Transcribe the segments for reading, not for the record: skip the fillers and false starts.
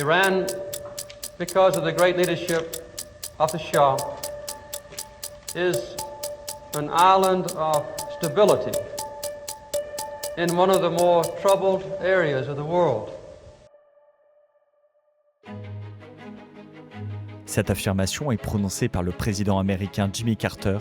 Iran, because of the great leadership of the Shah, is an island of stability in one of the more troubled areas of the world. Cette affirmation est prononcée par le président américain Jimmy Carter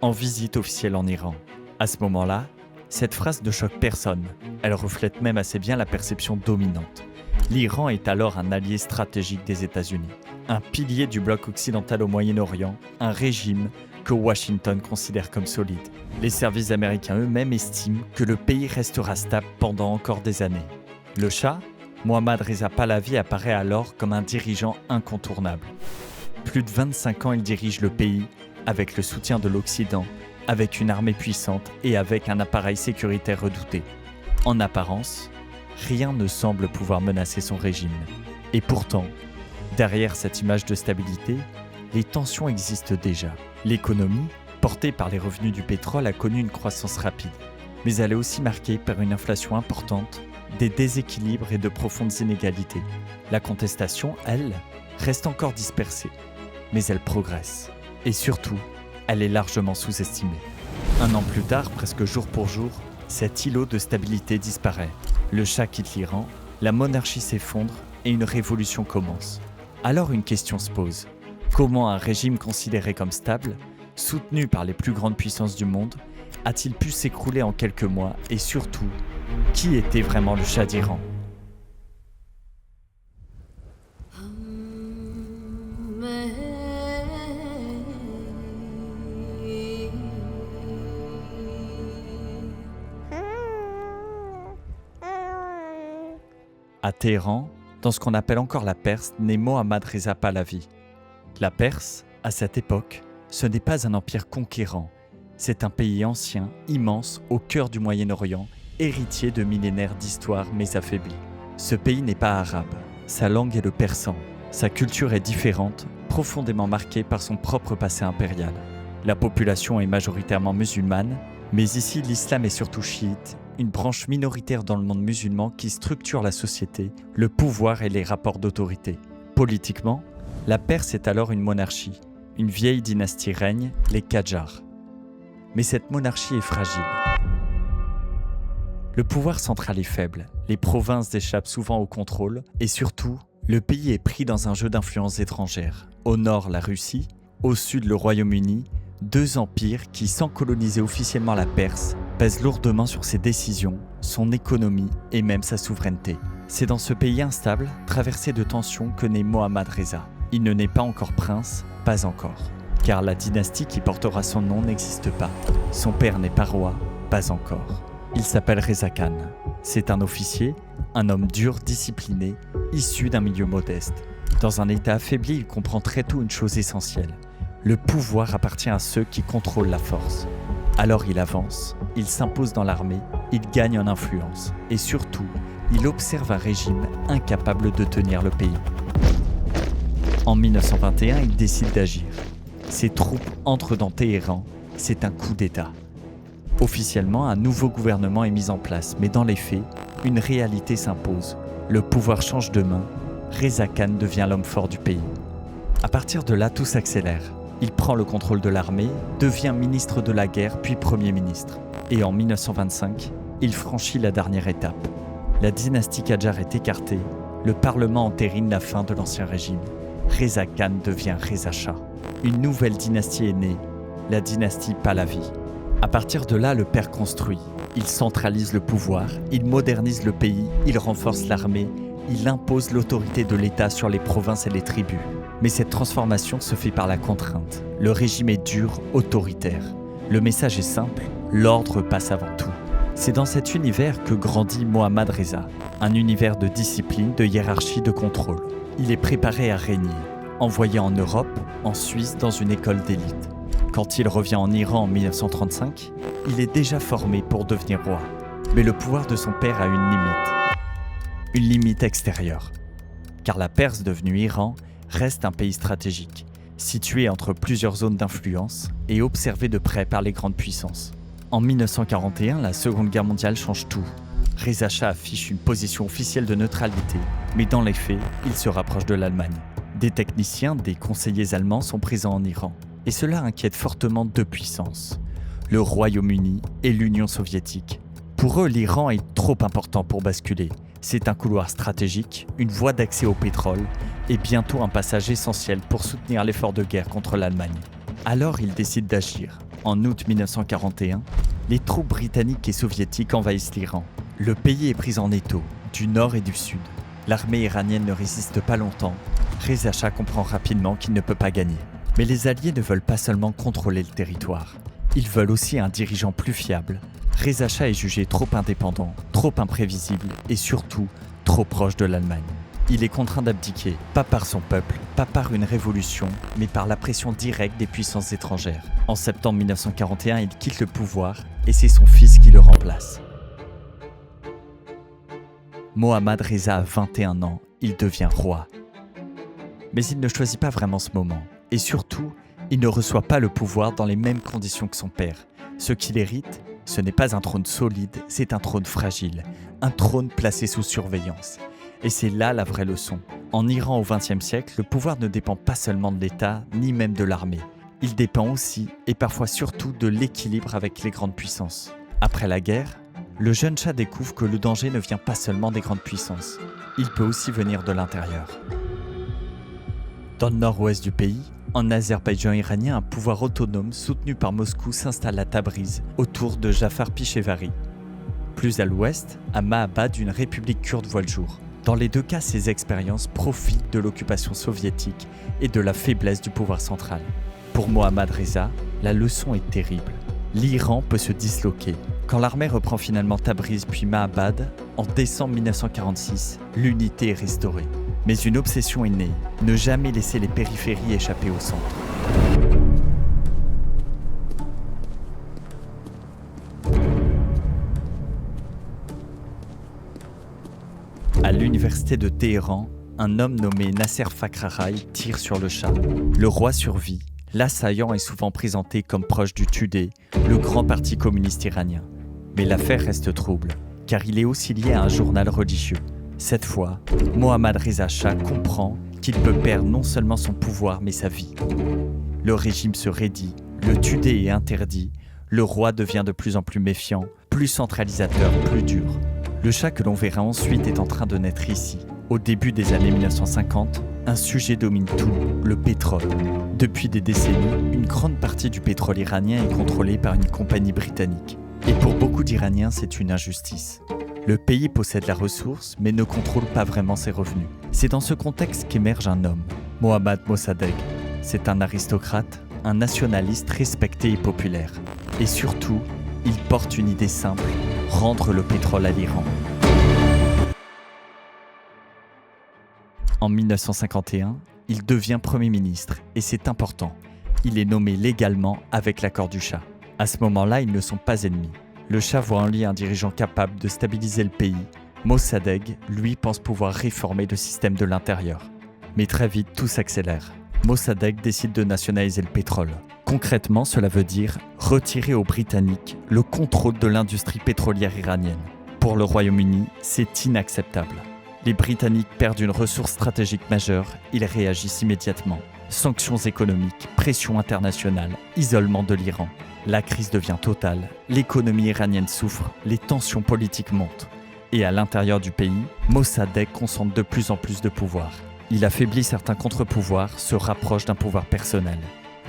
en visite officielle en Iran. À ce moment-là, cette phrase ne choque personne. Elle reflète même assez bien la perception dominante. L'Iran est alors un allié stratégique des États-Unis, un pilier du bloc occidental au Moyen-Orient, un régime que Washington considère comme solide. Les services américains eux-mêmes estiment que le pays restera stable pendant encore des années. Le Shah, Mohammad Reza Pahlavi, apparaît alors comme un dirigeant incontournable. Plus de 25 ans, il dirige le pays avec le soutien de l'Occident, avec une armée puissante et avec un appareil sécuritaire redouté. En apparence, rien ne semble pouvoir menacer son régime. Et pourtant, derrière cette image de stabilité, les tensions existent déjà. L'économie, portée par les revenus du pétrole, a connu une croissance rapide. Mais elle est aussi marquée par une inflation importante, des déséquilibres et de profondes inégalités. La contestation, elle, reste encore dispersée. Mais elle progresse. Et surtout, elle est largement sous-estimée. Un an plus tard, presque jour pour jour, cet îlot de stabilité disparaît. Le Shah quitte l'Iran, la monarchie s'effondre et une révolution commence. Alors une question se pose. Comment un régime considéré comme stable, soutenu par les plus grandes puissances du monde, a-t-il pu s'écrouler en quelques mois? Et surtout, qui était vraiment le Shah d'Iran? À Téhéran, dans ce qu'on appelle encore la Perse, naît Mohammad Reza Pahlavi. La Perse, à cette époque, ce n'est pas un empire conquérant. C'est un pays ancien, immense, au cœur du Moyen-Orient, héritier de millénaires d'histoire mais affaibli. Ce pays n'est pas arabe. Sa langue est le persan. Sa culture est différente, profondément marquée par son propre passé impérial. La population est majoritairement musulmane, mais ici l'islam est surtout chiite, une branche minoritaire dans le monde musulman qui structure la société, le pouvoir et les rapports d'autorité. Politiquement, la Perse est alors une monarchie. Une vieille dynastie règne, les Qajars. Mais cette monarchie est fragile. Le pouvoir central est faible, les provinces échappent souvent au contrôle et surtout, le pays est pris dans un jeu d'influences étrangères. Au nord, la Russie, au sud, le Royaume-Uni, deux empires qui, sans coloniser officiellement la Perse, pèsent lourdement sur ses décisions, son économie et même sa souveraineté. C'est dans ce pays instable, traversé de tensions, que naît Mohammad Reza. Il ne naît pas encore prince, pas encore. Car la dynastie qui portera son nom n'existe pas. Son père n'est pas roi, pas encore. Il s'appelle Reza Khan. C'est un officier, un homme dur, discipliné, issu d'un milieu modeste. Dans un état affaibli, il comprend très tôt une chose essentielle. Le pouvoir appartient à ceux qui contrôlent la force. Alors il avance, il s'impose dans l'armée, il gagne en influence. Et surtout, il observe un régime incapable de tenir le pays. En 1921, il décide d'agir. Ses troupes entrent dans Téhéran, c'est un coup d'État. Officiellement, un nouveau gouvernement est mis en place, mais dans les faits, une réalité s'impose. Le pouvoir change de main, Reza Khan devient l'homme fort du pays. À partir de là, tout s'accélère. Il prend le contrôle de l'armée, devient ministre de la guerre, puis Premier ministre. Et en 1925, il franchit la dernière étape. La dynastie Qajar est écartée, le Parlement entérine la fin de l'ancien régime. Reza Khan devient Reza Shah. Une nouvelle dynastie est née, la dynastie Pahlavi. À partir de là, le père construit. Il centralise le pouvoir, il modernise le pays, il renforce l'armée, il impose l'autorité de l'État sur les provinces et les tribus. Mais cette transformation se fait par la contrainte. Le régime est dur, autoritaire. Le message est simple, l'ordre passe avant tout. C'est dans cet univers que grandit Mohammad Reza, un univers de discipline, de hiérarchie, de contrôle. Il est préparé à régner, envoyé en Europe, en Suisse, dans une école d'élite. Quand il revient en Iran en 1935, il est déjà formé pour devenir roi. Mais le pouvoir de son père a une limite extérieure. Car la Perse, devenue Iran, reste un pays stratégique, situé entre plusieurs zones d'influence et observé de près par les grandes puissances. En 1941, la Seconde Guerre mondiale change tout. Reza Shah affiche une position officielle de neutralité, mais dans les faits, il se rapproche de l'Allemagne. Des techniciens, des conseillers allemands sont présents en Iran, et cela inquiète fortement deux puissances, le Royaume-Uni et l'Union soviétique. Pour eux, l'Iran est trop important pour basculer. C'est un couloir stratégique, une voie d'accès au pétrole, et bientôt un passage essentiel pour soutenir l'effort de guerre contre l'Allemagne. Alors ils décident d'agir. En août 1941, les troupes britanniques et soviétiques envahissent l'Iran. Le pays est pris en étau, du nord et du sud. L'armée iranienne ne résiste pas longtemps. Reza Shah comprend rapidement qu'il ne peut pas gagner. Mais les Alliés ne veulent pas seulement contrôler le territoire. Ils veulent aussi un dirigeant plus fiable. Reza Shah est jugé trop indépendant, trop imprévisible et surtout trop proche de l'Allemagne. Il est contraint d'abdiquer, pas par son peuple, pas par une révolution, mais par la pression directe des puissances étrangères. En septembre 1941, il quitte le pouvoir et c'est son fils qui le remplace. Mohammad Reza a 21 ans, il devient roi. Mais il ne choisit pas vraiment ce moment. Et surtout, il ne reçoit pas le pouvoir dans les mêmes conditions que son père. Ce qu'il hérite, ce n'est pas un trône solide, c'est un trône fragile, un trône placé sous surveillance. Et c'est là la vraie leçon. En Iran au XXe siècle, le pouvoir ne dépend pas seulement de l'État, ni même de l'armée. Il dépend aussi, et parfois surtout, de l'équilibre avec les grandes puissances. Après la guerre, le jeune Shah découvre que le danger ne vient pas seulement des grandes puissances. Il peut aussi venir de l'intérieur. Dans le nord-ouest du pays, en Azerbaïdjan iranien, un pouvoir autonome soutenu par Moscou s'installe à Tabriz, autour de Jafar Pichevari. Plus à l'ouest, à Mahabad, une république kurde voit le jour. Dans les deux cas, ces expériences profitent de l'occupation soviétique et de la faiblesse du pouvoir central. Pour Mohammad Reza, la leçon est terrible. L'Iran peut se disloquer. Quand l'armée reprend finalement Tabriz puis Mahabad, en décembre 1946, l'unité est restaurée. Mais une obsession est née, ne jamais laisser les périphéries échapper au centre. À l'université de Téhéran, un homme nommé Nasser Fakhrarai tire sur le Shah. Le roi survit. L'assaillant est souvent présenté comme proche du Tudeh, le grand parti communiste iranien. Mais l'affaire reste trouble, car il est aussi lié à un journal religieux. Cette fois, Mohammad Reza Shah comprend qu'il peut perdre non seulement son pouvoir, mais sa vie. Le régime se raidit, le Tudeh est interdit, le roi devient de plus en plus méfiant, plus centralisateur, plus dur. Le Shah que l'on verra ensuite est en train de naître ici. Au début des années 1950, un sujet domine tout, le pétrole. Depuis des décennies, une grande partie du pétrole iranien est contrôlée par une compagnie britannique. Et pour beaucoup d'Iraniens, c'est une injustice. Le pays possède la ressource, mais ne contrôle pas vraiment ses revenus. C'est dans ce contexte qu'émerge un homme, Mohammad Mossadegh. C'est un aristocrate, un nationaliste respecté et populaire. Et surtout, il porte une idée simple, rendre le pétrole à l'Iran. En 1951, il devient Premier ministre, et c'est important. Il est nommé légalement avec l'accord du Shah. À ce moment-là, ils ne sont pas ennemis. Le Shah voit en lui un dirigeant capable de stabiliser le pays. Mossadegh, lui, pense pouvoir réformer le système de l'intérieur. Mais très vite, tout s'accélère. Mossadegh décide de nationaliser le pétrole. Concrètement, cela veut dire retirer aux Britanniques le contrôle de l'industrie pétrolière iranienne. Pour le Royaume-Uni, c'est inacceptable. Les Britanniques perdent une ressource stratégique majeure, ils réagissent immédiatement. Sanctions économiques, pression internationale, isolement de l'Iran. La crise devient totale, l'économie iranienne souffre, les tensions politiques montent. Et à l'intérieur du pays, Mossadegh concentre de plus en plus de pouvoir. Il affaiblit certains contre-pouvoirs, se rapproche d'un pouvoir personnel.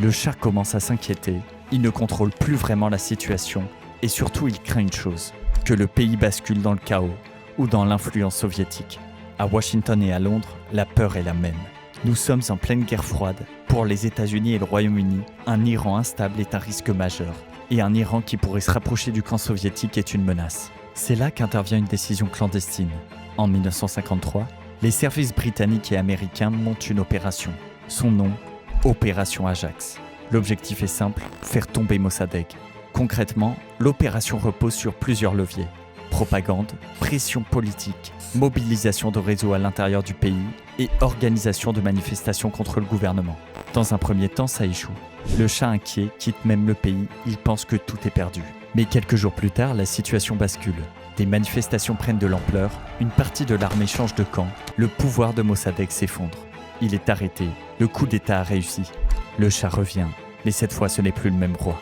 Le Shah commence à s'inquiéter, il ne contrôle plus vraiment la situation et surtout il craint une chose, que le pays bascule dans le chaos ou dans l'influence soviétique. À Washington et à Londres, la peur est la même. Nous sommes en pleine guerre froide. Pour les États-Unis et le Royaume-Uni, un Iran instable est un risque majeur. Et un Iran qui pourrait se rapprocher du camp soviétique est une menace. C'est là qu'intervient une décision clandestine. En 1953, les services britanniques et américains montent une opération. Son nom, Opération Ajax. L'objectif est simple, faire tomber Mossadegh. Concrètement, l'opération repose sur plusieurs leviers. Propagande, pression politique, mobilisation de réseaux à l'intérieur du pays et organisation de manifestations contre le gouvernement. Dans un premier temps, ça échoue. Le Shah inquiet quitte même le pays, il pense que tout est perdu. Mais quelques jours plus tard, la situation bascule. Des manifestations prennent de l'ampleur, une partie de l'armée change de camp, le pouvoir de Mossadegh s'effondre. Il est arrêté, le coup d'État a réussi. Le Shah revient, mais cette fois ce n'est plus le même roi.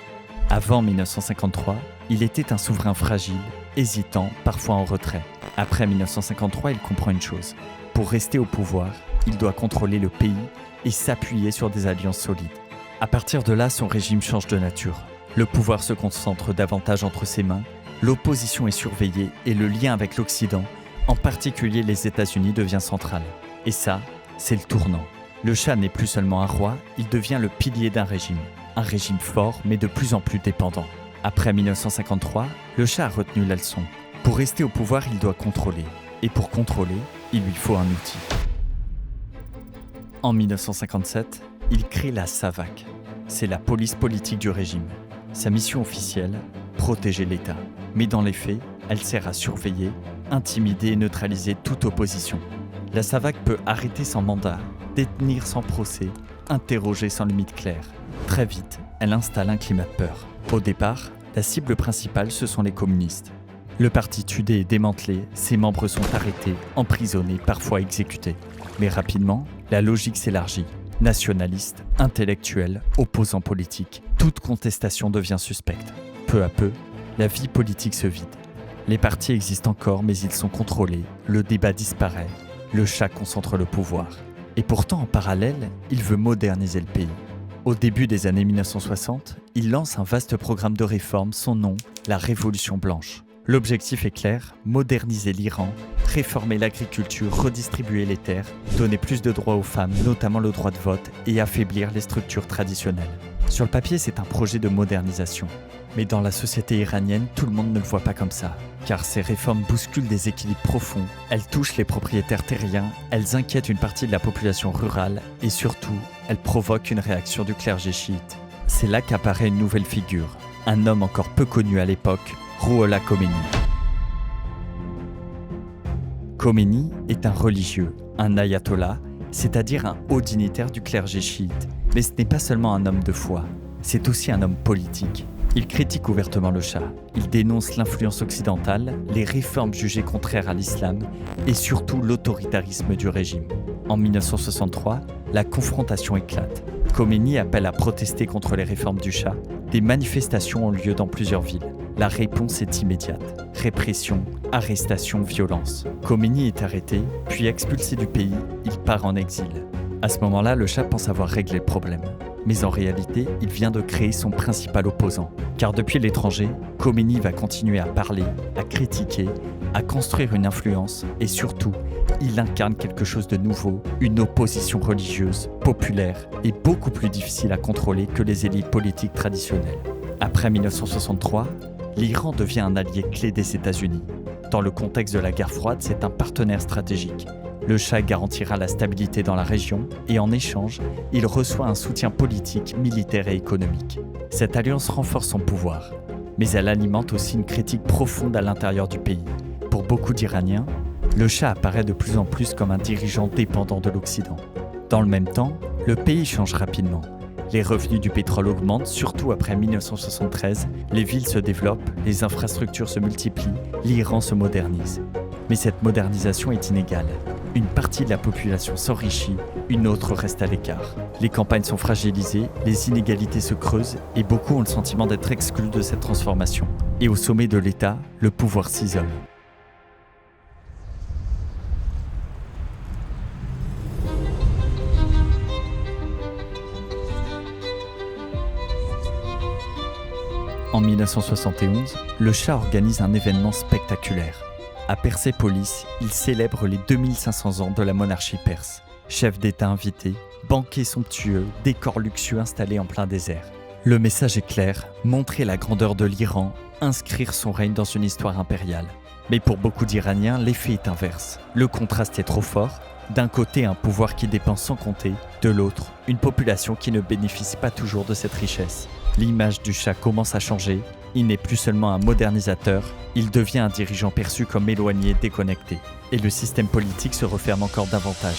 Avant 1953, il était un souverain fragile, hésitant, parfois en retrait. Après 1953, il comprend une chose. Pour rester au pouvoir, il doit contrôler le pays et s'appuyer sur des alliances solides. À partir de là, son régime change de nature. Le pouvoir se concentre davantage entre ses mains, l'opposition est surveillée et le lien avec l'Occident, en particulier les États-Unis, devient central. Et ça, c'est le tournant. Le Shah n'est plus seulement un roi, il devient le pilier d'un régime. Un régime fort, mais de plus en plus dépendant. Après 1953, le Shah a retenu la leçon. Pour rester au pouvoir, il doit contrôler. Et pour contrôler, il lui faut un outil. En 1957, il crée la SAVAK. C'est la police politique du régime. Sa mission officielle, protéger l'État. Mais dans les faits, elle sert à surveiller, intimider et neutraliser toute opposition. La SAVAK peut arrêter sans mandat, détenir sans procès, interroger sans limite claire. Très vite, elle installe un climat de peur. Au départ, la cible principale, ce sont les communistes. Le parti tudé et démantelé, ses membres sont arrêtés, emprisonnés, parfois exécutés. Mais rapidement, la logique s'élargit. Nationalistes, intellectuels, opposants politiques, toute contestation devient suspecte. Peu à peu, la vie politique se vide. Les partis existent encore, mais ils sont contrôlés, le débat disparaît, le Shah concentre le pouvoir. Et pourtant, en parallèle, il veut moderniser le pays. Au début des années 1960, il lance un vaste programme de réforme, son nom, la Révolution blanche. L'objectif est clair, moderniser l'Iran, réformer l'agriculture, redistribuer les terres, donner plus de droits aux femmes, notamment le droit de vote, et affaiblir les structures traditionnelles. Sur le papier, c'est un projet de modernisation. Mais dans la société iranienne, tout le monde ne le voit pas comme ça. Car ces réformes bousculent des équilibres profonds, elles touchent les propriétaires terriens, elles inquiètent une partie de la population rurale, et surtout, elles provoquent une réaction du clergé chiite. C'est là qu'apparaît une nouvelle figure, un homme encore peu connu à l'époque, Rouhollah Khomeini. Khomeini est un religieux, un ayatollah, c'est-à-dire un haut dignitaire du clergé chiite. Mais ce n'est pas seulement un homme de foi, c'est aussi un homme politique. Il critique ouvertement le Shah, il dénonce l'influence occidentale, les réformes jugées contraires à l'islam et surtout l'autoritarisme du régime. En 1963, la confrontation éclate. Khomeini appelle à protester contre les réformes du Shah. Des manifestations ont lieu dans plusieurs villes. La réponse est immédiate. Répression, arrestation, violence. Khomeini est arrêté, puis expulsé du pays, il part en exil. À ce moment-là, le Shah pense avoir réglé le problème. Mais en réalité, il vient de créer son principal opposant. Car depuis l'étranger, Khomeini va continuer à parler, à critiquer, à construire une influence et surtout, il incarne quelque chose de nouveau, une opposition religieuse, populaire et beaucoup plus difficile à contrôler que les élites politiques traditionnelles. Après 1963, l'Iran devient un allié clé des États-Unis. Dans le contexte de la guerre froide, c'est un partenaire stratégique. Le Shah garantira la stabilité dans la région et en échange, il reçoit un soutien politique, militaire et économique. Cette alliance renforce son pouvoir, mais elle alimente aussi une critique profonde à l'intérieur du pays. Pour beaucoup d'Iraniens, le Shah apparaît de plus en plus comme un dirigeant dépendant de l'Occident. Dans le même temps, le pays change rapidement. Les revenus du pétrole augmentent, surtout après 1973, les villes se développent, les infrastructures se multiplient, l'Iran se modernise. Mais cette modernisation est inégale. Une partie de la population s'enrichit, une autre reste à l'écart. Les campagnes sont fragilisées, les inégalités se creusent et beaucoup ont le sentiment d'être exclus de cette transformation. Et au sommet de l'État, le pouvoir s'isole. En 1971, le Shah organise un événement spectaculaire. À Persépolis, il célèbre les 2500 ans de la monarchie perse. Chef d'État invité, banquet somptueux, décor luxueux installé en plein désert. Le message est clair, montrer la grandeur de l'Iran, inscrire son règne dans une histoire impériale. Mais pour beaucoup d'Iraniens, l'effet est inverse. Le contraste est trop fort. D'un côté, un pouvoir qui dépense sans compter. De l'autre, une population qui ne bénéficie pas toujours de cette richesse. L'image du Shah commence à changer. Il n'est plus seulement un modernisateur, il devient un dirigeant perçu comme éloigné, déconnecté. Et le système politique se referme encore davantage.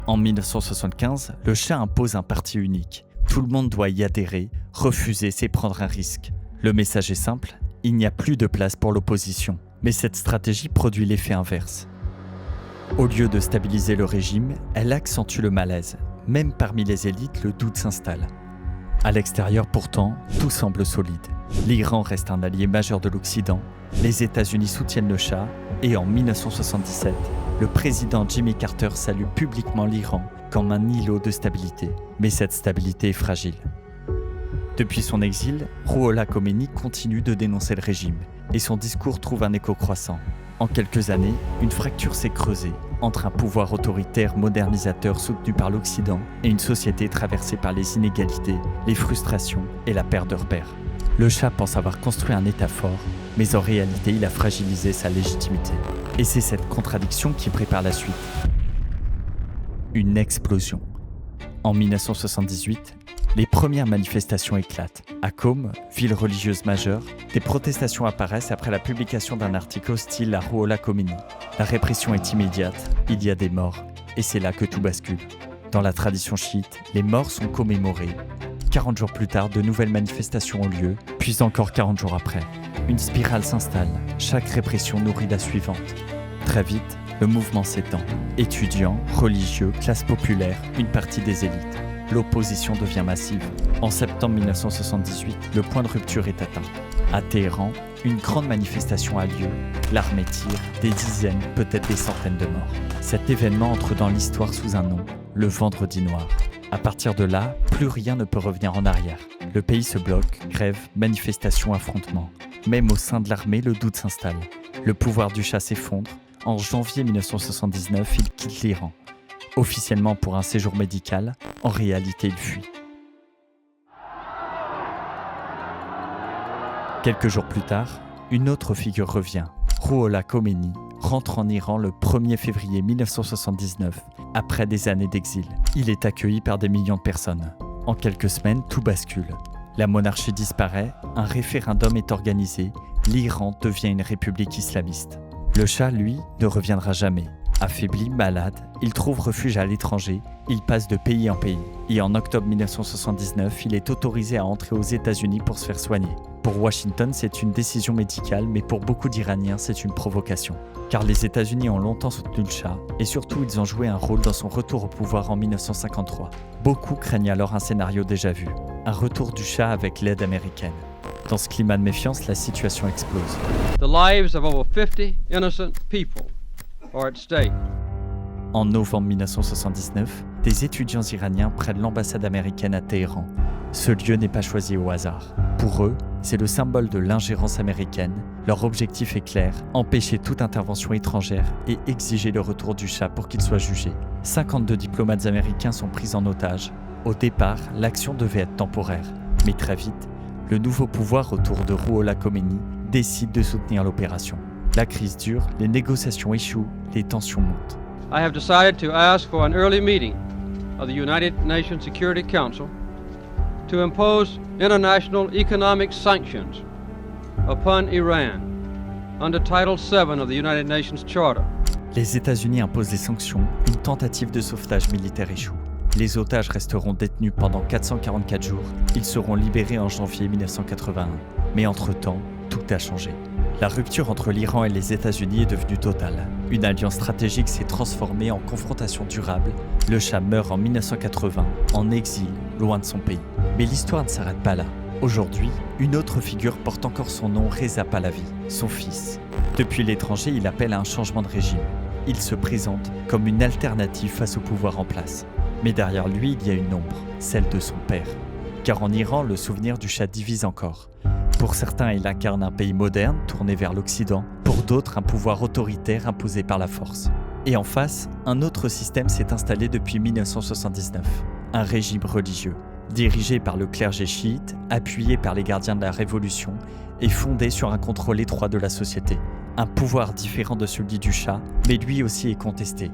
En 1975, le Shah impose un parti unique. Tout le monde doit y adhérer, refuser, c'est prendre un risque. Le message est simple, il n'y a plus de place pour l'opposition. Mais cette stratégie produit l'effet inverse. Au lieu de stabiliser le régime, elle accentue le malaise. Même parmi les élites, le doute s'installe. À l'extérieur pourtant, tout semble solide. L'Iran reste un allié majeur de l'Occident, les États-Unis soutiennent le Shah et en 1977, le président Jimmy Carter salue publiquement l'Iran comme un îlot de stabilité. Mais cette stabilité est fragile. Depuis son exil, Rouhollah Khomeini continue de dénoncer le régime et son discours trouve un écho croissant. En quelques années, une fracture s'est creusée entre un pouvoir autoritaire modernisateur soutenu par l'Occident et une société traversée par les inégalités, les frustrations et la perte de repères. Le Shah pense avoir construit un État fort, mais en réalité, il a fragilisé sa légitimité. Et c'est cette contradiction qui prépare la suite. Une explosion. En 1978, les premières manifestations éclatent. À Qom, ville religieuse majeure, des protestations apparaissent après la publication d'un article hostile à Rouhollah Khomeini. La répression est immédiate, il y a des morts, et c'est là que tout bascule. Dans la tradition chiite, les morts sont commémorés. 40 jours plus tard, de nouvelles manifestations ont lieu, puis encore 40 jours après. Une spirale s'installe, chaque répression nourrit la suivante. Très vite, le mouvement s'étend. Étudiants, religieux, classe populaire, une partie des élites. L'opposition devient massive. En septembre 1978, le point de rupture est atteint. À Téhéran, une grande manifestation a lieu. L'armée tire, des dizaines, peut-être des centaines de morts. Cet événement entre dans l'histoire sous un nom, le Vendredi noir. À partir de là, plus rien ne peut revenir en arrière. Le pays se bloque, grève, manifestations, affrontements. Même au sein de l'armée, le doute s'installe. Le pouvoir du Shah s'effondre. En janvier 1979, il quitte l'Iran. Officiellement pour un séjour médical, en réalité il fuit. Quelques jours plus tard, une autre figure revient. Rouhollah Khomeini rentre en Iran le 1er février 1979, après des années d'exil. Il est accueilli par des millions de personnes. En quelques semaines, tout bascule. La monarchie disparaît, un référendum est organisé, l'Iran devient une république islamiste. Le Shah, lui, ne reviendra jamais. Affaibli, malade, il trouve refuge à l'étranger, il passe de pays en pays. Et en octobre 1979, il est autorisé à entrer aux États-Unis pour se faire soigner. Pour Washington, c'est une décision médicale, mais pour beaucoup d'Iraniens, c'est une provocation. Car les États-Unis ont longtemps soutenu le Shah, et surtout ils ont joué un rôle dans son retour au pouvoir en 1953. Beaucoup craignent alors un scénario déjà vu, un retour du Shah avec l'aide américaine. Dans ce climat de méfiance, la situation explose. The lives of over 50 innocent people are at stake. En novembre 1979, des étudiants iraniens prennent l'ambassade américaine à Téhéran. Ce lieu n'est pas choisi au hasard. Pour eux, c'est le symbole de l'ingérence américaine. Leur objectif est clair, empêcher toute intervention étrangère et exiger le retour du Shah pour qu'il soit jugé. 52 diplomates américains sont pris en otage. Au départ, l'action devait être temporaire. Mais très vite, le nouveau pouvoir autour de Rouhollah Khomeini décide de soutenir l'opération. La crise dure, les négociations échouent, les tensions montent. I have decided to ask for an early meeting of the United Nations Security Council to impose international economic sanctions upon Iran under Title VII of the United Nations Charter. Les États-Unis imposent des sanctions, une tentative de sauvetage militaire échoue. Les otages resteront détenus pendant 444 jours, ils seront libérés en janvier 1981. Mais entre-temps, tout a changé. La rupture entre l'Iran et les États-Unis est devenue totale. Une alliance stratégique s'est transformée en confrontation durable. Le Shah meurt en 1980, en exil, loin de son pays. Mais l'histoire ne s'arrête pas là. Aujourd'hui, une autre figure porte encore son nom, Reza Pahlavi, son fils. Depuis l'étranger, il appelle à un changement de régime. Il se présente comme une alternative face au pouvoir en place. Mais derrière lui, il y a une ombre, celle de son père. Car en Iran, le souvenir du Shah divise encore. Pour certains, il incarne un pays moderne, tourné vers l'Occident. Pour d'autres, un pouvoir autoritaire imposé par la force. Et en face, un autre système s'est installé depuis 1979. Un régime religieux, dirigé par le clergé chiite, appuyé par les gardiens de la Révolution et fondé sur un contrôle étroit de la société. Un pouvoir différent de celui du Shah, mais lui aussi est contesté.